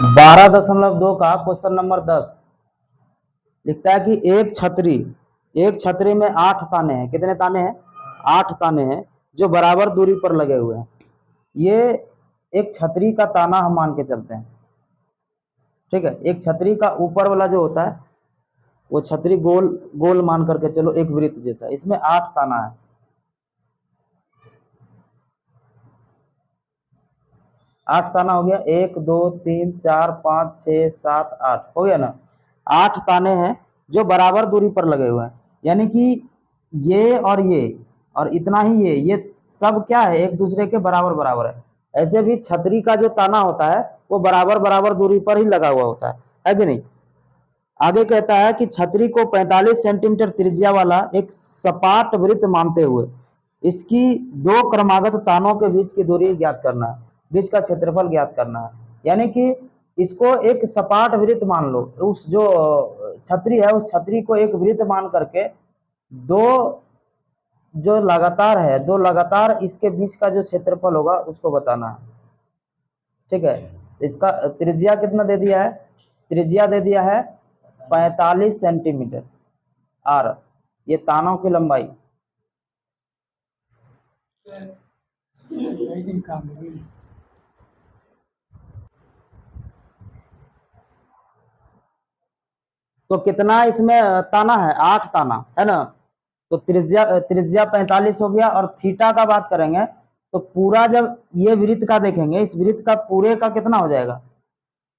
12.2 का question number 10 लिखता है कि एक छतरी में 8 ताने हैं। कितने ताने हैं? 8 ताने हैं जो बराबर दूरी पर लगे हुए हैं। ये एक छतरी का ताना हम मान के चलते हैं, ठीक है। एक छतरी का ऊपर वाला जो होता है वो छतरी गोल गोल मान करके चलो, एक वृत्त जैसा। इसमें 8 ताना है। 8 ताना हो गया, 1 2 3 4 5 6 7 8 हो गया ना। 8 ताने हैं जो बराबर दूरी पर लगे हुए हैं, यानी कि ये और इतना ही ये सब क्या है, एक दूसरे के बराबर बराबर है। ऐसे भी छतरी का जो ताना होता है वो बराबर बराबर दूरी पर ही लगा हुआ होता है कि नहीं। आगे कहता है कि छतरी को 45 सेंटीमीटर त्रिज्या वाला एक सपाट वृत्त मानते हुए इसकी दो क्रमागत तानों के बीच की दूरी ज्ञात करना है, बीच का क्षेत्रफल ज्ञात करना है। यानी कि इसको एक सपाट वृत्त मान लो। उस जो छतरी है उस छतरी को एक वृत्त मान करके दो दो लगातार इसके बीच का जो क्षेत्रफल होगा उसको बताना है, ठीक है। इसका त्रिज्या कितना दे दिया है? त्रिज्या दे दिया है 45 सेंटीमीटर। और ये तानों की लंबाई तो कितना इसमें ताना है? 8 ताना है ना। तो त्रिज्या 45 हो गया। और थीटा का बात करेंगे तो पूरा जब ये वृत्त का देखेंगे, इस वृत्त का पूरे का कितना हो जाएगा?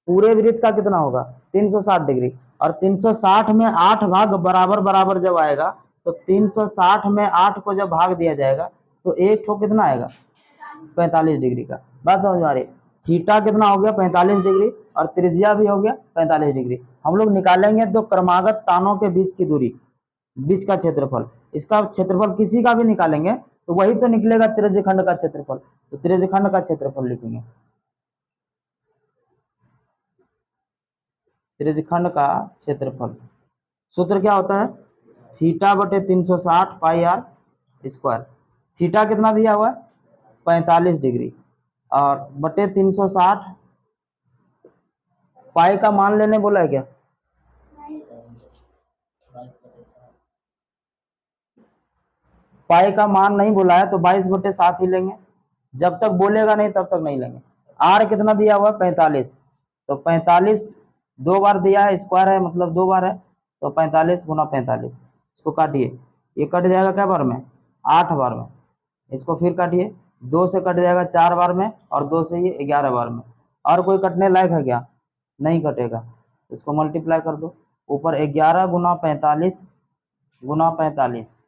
पूरे वृत्त का कितना होगा? 360 डिग्री। और 360 में 8 भाग बराबर बराबर जब आएगा तो 360 में 8 को जब भाग दिया जाएगा तो एक ठो कितना आएगा? 45 डिग्री का। बात समझ में आ रही? थीटा कितना हो गया? 45 डिग्री। और त्रिज्या भी हो गया 45 डिग्री। हम लोग निकालेंगे दो क्रमागत तानों के बीच की दूरी, बीच का क्षेत्रफल। इसका क्षेत्रफल किसी का भी निकालेंगे तो वही तो निकलेगा त्रिज्यखंड का क्षेत्रफल। तो त्रिज्यखंड का क्षेत्रफल लिखेंगे। त्रिज्यखंड का क्षेत्रफल सूत्र क्या होता है? थीटा बटे 360 पाई आर स्क्वायर। थीटा कितना दिया हुआ है? 45 डिग्री। और बटे 360 पाई का मान लेने बोला है क्या? पाई का मान नहीं बोला है तो 22/7 ही लेंगे। जब तक बोलेगा नहीं तब तक नहीं लेंगे। आर कितना दिया हुआ है? 45। तो 45 दो बार दिया है, स्क्वायर है मतलब दो बार है। तो 45 गुना 45, इसको काटिए। ये कट जाएगा क्या बार में? 8 बार में। इसको फिर काटिए, 2 से कट जाएगा 4 बार में, और 2 से ये 11 बार में। और कोई कटने लायक है क्या? नहीं कटेगा। इसको मल्टीप्लाई कर दो। ऊपर 11 गुना 45 गुना 45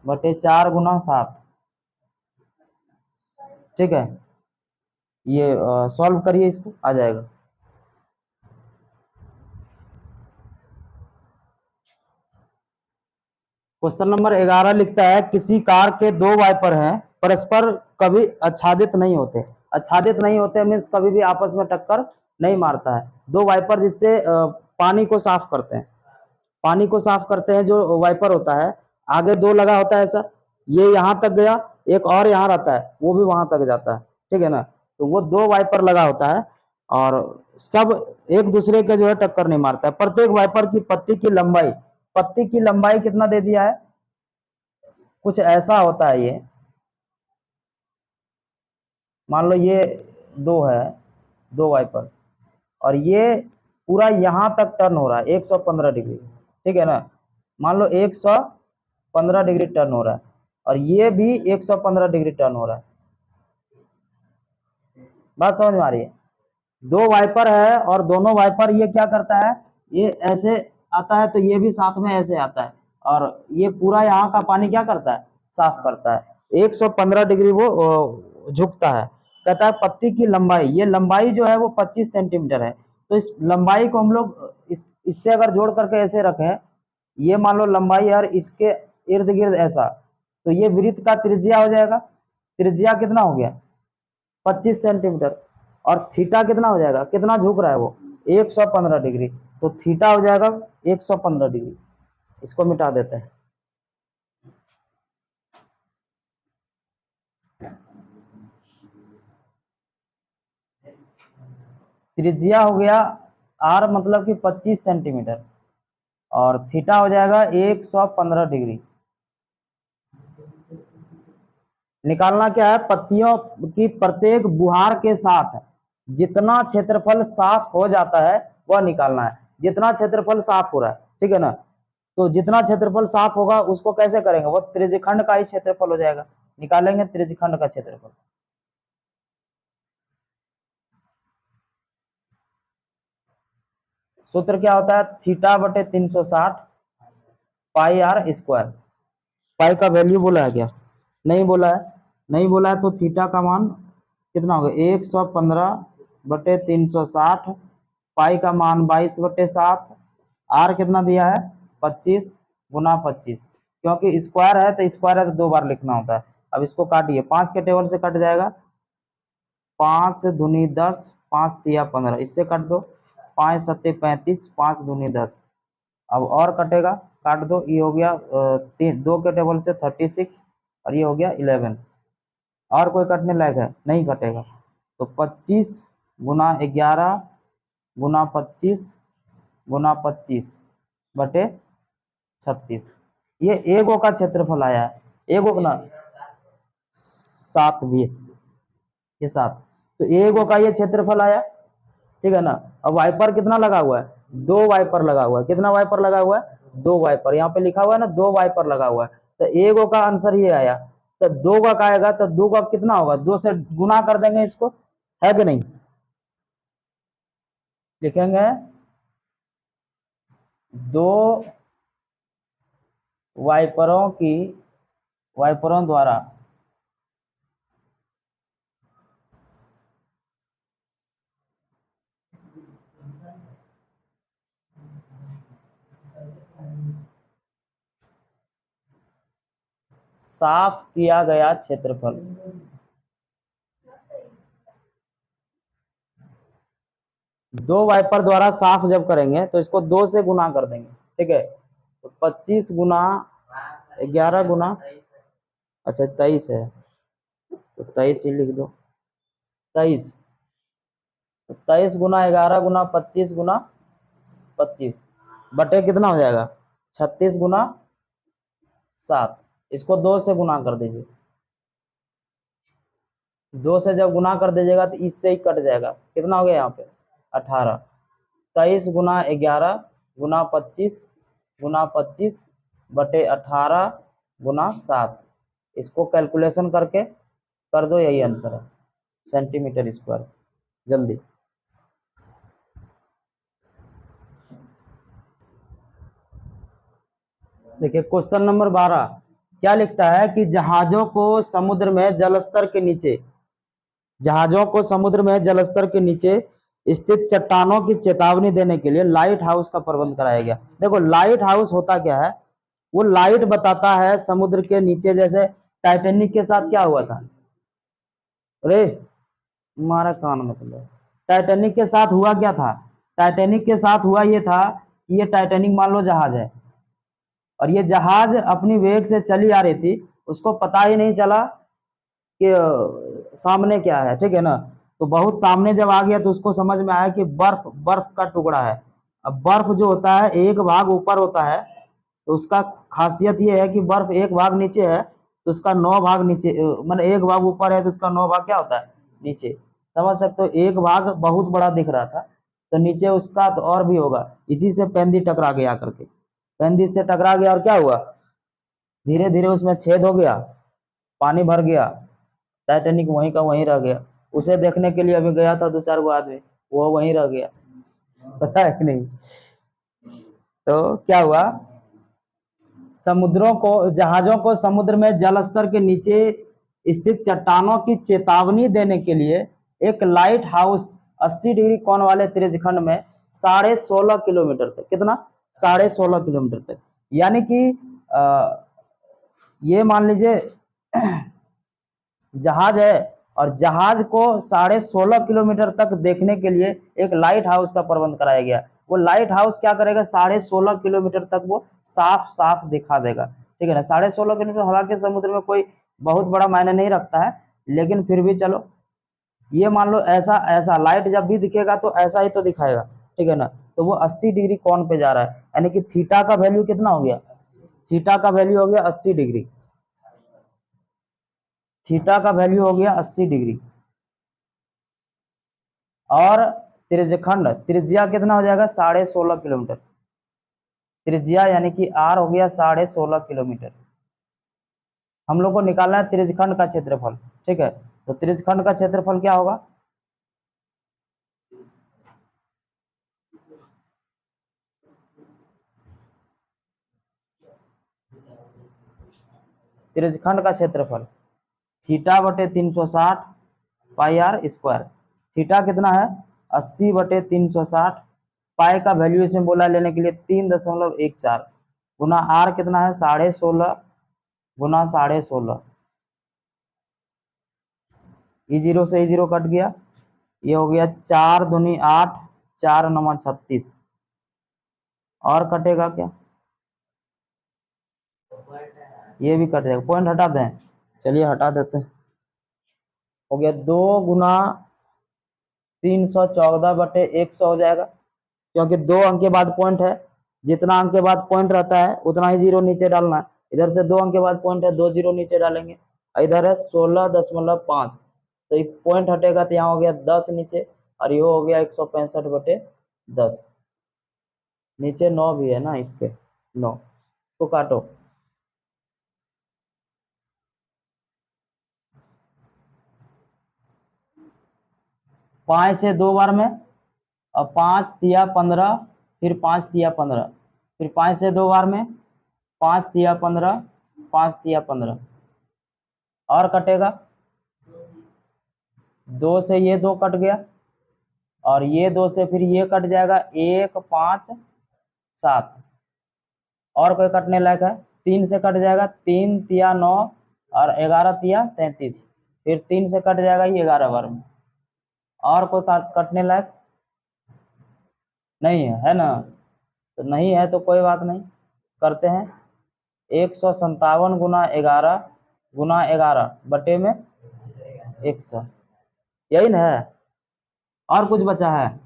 बटे 4 गुना 7, ठीक है। ये सॉल्व करिए, इसको आ जाएगा। क्वेश्चन नंबर 11 लिखता है किसी कार के दो वाइपर हैं, परस्पर कभी आच्छादित नहीं होते। आच्छादित नहीं होते मीन्स कभी भी आपस में टक्कर नहीं मारता है। दो वाइपर जिससे पानी को साफ करते हैं, पानी को साफ करते हैं जो वाइपर होता है, आगे दो लगा होता है ऐसा, ये यहाँ तक गया, एक और यहाँ रहता है वो भी वहां तक जाता है, ठीक है ना। तो वो दो वाइपर लगा होता है और सब एक दूसरे के जो है टक्कर नहीं मारता है। प्रत्येक वाइपर की पत्ती की लंबाई कितना दे दिया है? कुछ ऐसा होता है ये। मान लो ये दो है, दो वाइपर, और ये पूरा यहां तक टर्न हो रहा है 115 डिग्री, ठीक है ना। मान लो 115 डिग्री टर्न हो रहा है, और ये भी 115 डिग्री टर्न हो रहा है। बात समझ में आ रही है? दो वाइपर है और दोनों वाइपर ये क्या करता है, ये ऐसे आता है तो ये भी साथ में ऐसे आता है, और ये पूरा यहाँ का पानी क्या करता है? साफ करता है। 115 डिग्री वो झुकता है। कहता है पत्ती की लंबाई, ये लंबाई जो है वो 25 सेंटीमीटर है। तो इस लंबाई को हम लोग इससे अगर जोड़ करके ऐसे रखें, ये मान लो लंबाई यार इसके इर्द गिर्द ऐसा, तो ये वृत्त का त्रिज्या हो जाएगा। त्रिज्या कितना हो गया? 25 सेंटीमीटर। और थीटा कितना हो जाएगा? कितना झुक रहा है वो? 115 डिग्री। तो थीटा हो जाएगा 115 डिग्री। इसको मिटा देते हैं। त्रिज्या हो गया आर मतलब कि 25 सेंटीमीटर और थीटा हो जाएगा 115 डिग्री। निकालना क्या है, पत्तियों की प्रत्येक बुहार के साथ जितना क्षेत्रफल साफ हो जाता है वह निकालना है। जितना क्षेत्रफल साफ हो रहा है, ठीक है ना, तो जितना क्षेत्रफल साफ होगा उसको कैसे करेंगे, वो त्रिज्यखंड का ही क्षेत्रफल हो जाएगा। निकालेंगे त्रिज्यखंड का क्षेत्रफल। सूत्र क्या होता है, थीटा बटे 360 पाई आर स्क्वायर। पाई का वैल्यू बोला है क्या, नहीं बोला है, नहीं बोला है तो थीटा का मान कितना होगा 115 बटे 360, पाई का मान 22 बटे 7, आर कितना दिया है 25 गुना 25, क्योंकि स्क्वायर है तो स्क्वायर है तो 2 बार लिखना होता है। अब इसको काटिए, 5 के टेबल से कट जाएगा, 5 दूनी 10, 5 तिया 15, इससे कट दो, 5 सत्ते 35, 5 दूनी 10। अब और कटेगा, काट दो, ये हो गया 2 के टेबल से 36 और ये हो गया 11। और कोई कटने लायक है, नहीं कटेगा। तो 25 गुना 11 गुना 25 गुना 25 बटे 36, ये एगो का क्षेत्रफल आया है। एगो ना 7 भी है, ये 7, तो एगो का ये क्षेत्रफल आया, ठीक है ना। अब वाइपर कितना लगा हुआ है, 2 वाइपर लगा हुआ है। कितना वाइपर लगा हुआ है, 2 वाइपर, यहाँ पे लिखा हुआ है ना 2 वाइपर लगा हुआ है, तो एगो का आंसर ये आया। तो 2 का आएगा तो 2 का कितना होगा, 2 से गुना कर देंगे इसको, है कि नहीं, लिखेंगे 2 वाइपरों द्वारा साफ किया गया क्षेत्रफल। दो वाइपर द्वारा साफ जब करेंगे तो इसको 2 से गुना कर देंगे, ठीक है। तो 25 गुना 11 गुना, अच्छा 23 है तो 23 ही लिख दो, 23, तो 23 गुना 11 गुना 25 गुना 25 बटे कितना हो जाएगा 36 गुना 7, इसको 2 से गुना कर दीजिए। 2 से जब गुना कर दीजिएगा तो इससे ही कट जाएगा, कितना हो गया यहाँ पे 18। 23 गुना 11 गुना 25 गुना 25 बटे 18 गुना 7, इसको कैलकुलेशन करके कर दो, यही आंसर है सेंटीमीटर स्क्वायर। जल्दी देखिए क्वेश्चन नंबर 12 क्या लिखता है कि जहाजों को समुद्र में जलस्तर के नीचे, जहाजों को समुद्र में जलस्तर के नीचे स्थित चट्टानों की चेतावनी देने के लिए लाइट हाउस का प्रबंध कराया गया। देखो लाइट हाउस होता क्या है, वो लाइट बताता है समुद्र के नीचे, जैसे टाइटैनिक के साथ क्या हुआ था, अरे मारा कान मतलब, टाइटैनिक के साथ हुआ क्या था, टाइटैनिक के साथ हुआ ये था कि ये टाइटैनिक मान लो जहाज है और ये जहाज अपनी वेग से चली आ रही थी, उसको पता ही नहीं चला कि सामने क्या है, ठीक है ना। तो बहुत सामने जब आ गया तो उसको समझ में आया कि बर्फ, बर्फ का टुकड़ा है। अब बर्फ जो होता है एक भाग ऊपर होता है, तो उसका खासियत ये है कि बर्फ एक भाग नीचे है तो उसका 9 भाग नीचे, मतलब एक भाग ऊपर है तो उसका 9 भाग क्या होता है नीचे, समझ सकते हो। एक भाग बहुत बड़ा दिख रहा था तो नीचे उसका तो और भी होगा, इसी से पेंदी टकरा गया करके, पेंदी से टकरा गया और क्या हुआ, धीरे धीरे उसमें छेद हो गया, पानी भर गया, टाइटैनिक वहीं का वहीं रह गया। उसे देखने के लिए अभी गया था 2-4 गो आदमी, वो वहीं रह गया, पता है कि नहीं। तो क्या हुआ, समुद्रों को, जहाजों को समुद्र में जलस्तर के नीचे स्थित चट्टानों की चेतावनी देने के लिए एक लाइट हाउस 80 डिग्री कोण वाले त्रिज्यखंड में 16.5 किलोमीटर तक, कितना 16.5 किलोमीटर तक, यानी कि ये मान लीजिए जहाज है और जहाज को 16.5 किलोमीटर तक देखने के लिए एक लाइट हाउस का प्रबंध कराया गया। वो लाइट हाउस क्या करेगा, 16.5 किलोमीटर तक वो साफ साफ दिखा देगा, ठीक है ना। 16.5 किलोमीटर, हालांकि समुद्र में कोई बहुत बड़ा मायने नहीं रखता है, लेकिन फिर भी चलो ये मान लो ऐसा ऐसा लाइट जब भी दिखेगा तो ऐसा ही तो दिखाएगा, ठीक है ना। तो वो 80 डिग्री कोण पे जा रहा है, यानी कि थीटा का वैल्यू कितना हो गया, थीटा का वैल्यू हो गया 80 डिग्री, थीटा का वैल्यू हो गया 80 डिग्री। और त्रिज्यखंड, त्रिज्या कितना हो जाएगा, 16.5 किलोमीटर, त्रिज्या यानी कि आर हो गया 16.5 किलोमीटर। हम लोग को निकालना है त्रिज्यखंड का क्षेत्रफल, ठीक है। तो त्रिज्यखंड का क्षेत्रफल क्या होगा, त्रिज्यखंड का क्षेत्रफल थीटा बटे 360 पाई आर स्क्वायर। थीटा कितना है 80 बटे 360, पाई का वैल्यू इसमें बोला लेने के लिए 3.14 गुना आर कितना है 16.5 गुना 16.5, ये जीरो से ये जीरो कट गया, ये हो गया 4 दूनी 8, 4 9 36, और कटेगा क्या, ये भी कट जाएगा, पॉइंट हटा दें, चलिए हटा देते हैं। हो गया 2 गुना 314 बटे 100 हो जाएगा, क्योंकि 2 अंक के बाद पॉइंट है, जितना अंक के बाद पॉइंट रहता है उतना ही जीरो नीचे डालना है। इधर से 2 अंक के बाद पॉइंट है, 2 जीरो नीचे डालेंगे। इधर है 16.5, तो एक पॉइंट हटेगा तो यहाँ हो गया 10 नीचे, और ये हो गया 165 बटे 10, नीचे 9 भी है ना इसके, 9, इसको काटो। 5 से 2 बार में, और 5 तिया 15, फिर 5 तिया 15, फिर 5 से 2 बार में, 5 तिया 15, 5 तिया 15, और कटेगा 2 से ये 2 कट गया, और ये 2 से फिर ये कट जाएगा, 1 5 7, और कोई कटने लायक है, 3 से कट जाएगा, 3 तिया 9, और 11 तिया 33, फिर 3 से कट जाएगा ये 11 बार में, और कोई कटने लायक नहीं है ना, तो नहीं है तो कोई बात नहीं, करते हैं 157 गुना 11 बटे में 100, यही ना है, और कुछ बचा है,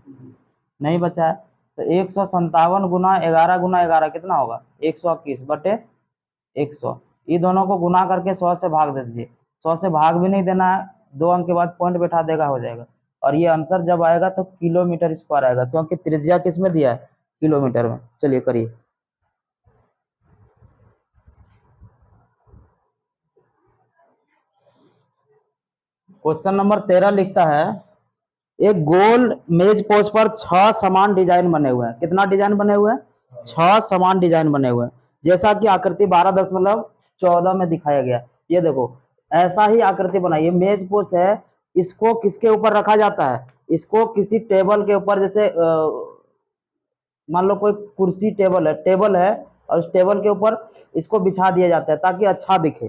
नहीं बचा है। तो 157 गुना 11 कितना होगा, 121 बटे 100, ये दोनों को गुना करके 100 से भाग दे दीजिए, 100 से भाग भी नहीं देना है, 2 अंक के बाद पॉइंट बैठा देगा, हो जाएगा। और ये आंसर जब आएगा तो किलोमीटर स्क्वायर आएगा, क्योंकि त्रिज्या किस में दिया है, किलोमीटर में। चलिए करिए। क्वेश्चन नंबर 13 लिखता है, एक गोल मेज पोस्ट पर 6 समान डिजाइन बने हुए हैं। कितना डिजाइन बने हुए हैं, 6 समान डिजाइन बने हुए हैं, जैसा कि आकृति 12.14 में दिखाया गया। ये देखो ऐसा ही आकृति बनाइए, मेज पोस्ट है, इसको किसके ऊपर रखा जाता है, इसको किसी टेबल के ऊपर, जैसे मान लो कोई कुर्सी टेबल है, और उस टेबल के ऊपर इसको बिछा दिया जाता है ताकि अच्छा दिखे,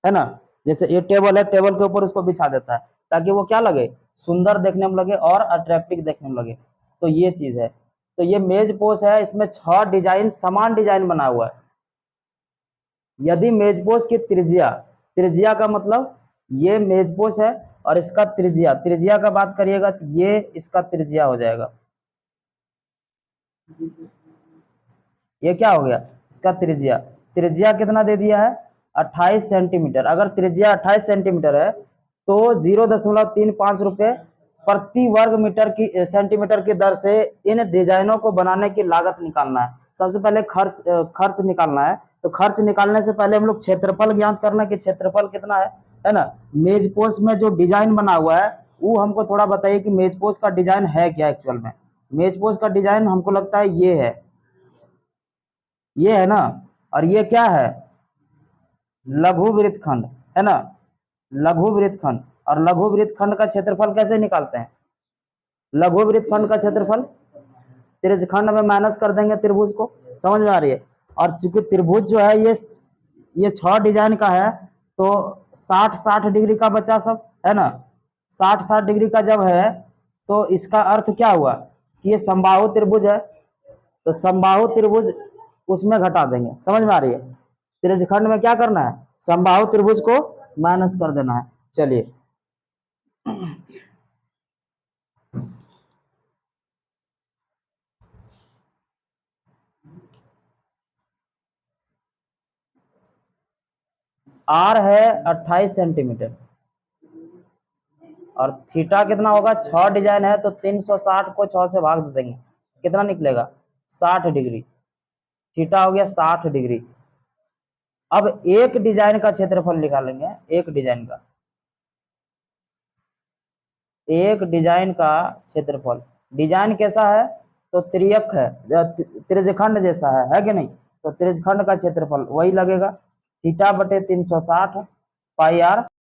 है ना। जैसे ये टेबल है, टेबल के ऊपर उसको बिछा देता है ताकि वो क्या लगे, सुंदर देखने में लगे और अट्रैक्टिव देखने में लगे। तो ये चीज है, तो ये मेज पोस्ट है, इसमें 6 डिजाइन समान डिजाइन बना हुआ है। यदि मेज पोस्ट की त्रिज्या, त्रिज्या का मतलब ये मेज पोस्ट है और इसका त्रिज्या, त्रिज्या का बात करिएगा तो ये इसका त्रिज्या हो जाएगा, ये क्या हो गया, इसका त्रिज्या। त्रिज्या कितना दे दिया है, 28 सेंटीमीटर। अगर त्रिज्या 28 सेंटीमीटर है तो 0.35 रुपए प्रति वर्ग मीटर की सेंटीमीटर की दर से इन डिजाइनों को बनाने की लागत निकालना है। सबसे पहले खर्च निकालना है। तो खर्च निकालने से पहले हम लोग क्षेत्रफल ज्ञात करना कि क्षेत्रफल कितना है ना। मेज पोस्ट में जो डिजाइन बना हुआ है वो हमको थोड़ा बताइए कि मेज पोस्ट का डिजाइन है क्या एक्चुअल में। मेज पोस्ट का डिजाइन हमको लगता है ये है, ये है ना। और ये क्या है, लघु वृत्तखंड, है ना, लघु वृत्तखंड। और लघु वृत्तखंड का क्षेत्रफल कैसे निकालते हैं, लघु वृत्तखंड का क्षेत्रफल त्रिज्यखंड में माइनस कर देंगे त्रिभुज को, समझ में आ रही है। और चूंकि त्रिभुज जो है ये 6 डिजाइन का है, तो 60-60 डिग्री का बच्चा सब, है ना, 60-60 डिग्री का जब है तो इसका अर्थ क्या हुआ कि ये समबाहु त्रिभुज है, तो समबाहु त्रिभुज उसमें घटा देंगे, समझ में आ रही है। त्रिज्यखंड में क्या करना है, समबाहु त्रिभुज को माइनस कर देना है। चलिए आर है 28 सेंटीमीटर और थीटा कितना होगा, 6 डिजाइन है तो 360 को 6 से भाग देंगे, कितना निकलेगा 60 डिग्री। थीटा हो गया 60 डिग्री। अब एक डिजाइन का क्षेत्रफल निकालेंगे, एक डिजाइन का, एक डिजाइन का क्षेत्रफल। डिजाइन कैसा है, तो त्रियक है, त्रिज्यखंड जैसा है कि नहीं, तो त्रिज्यखंड का क्षेत्रफल वही लगेगा, थीटा बटे 360 पाई आर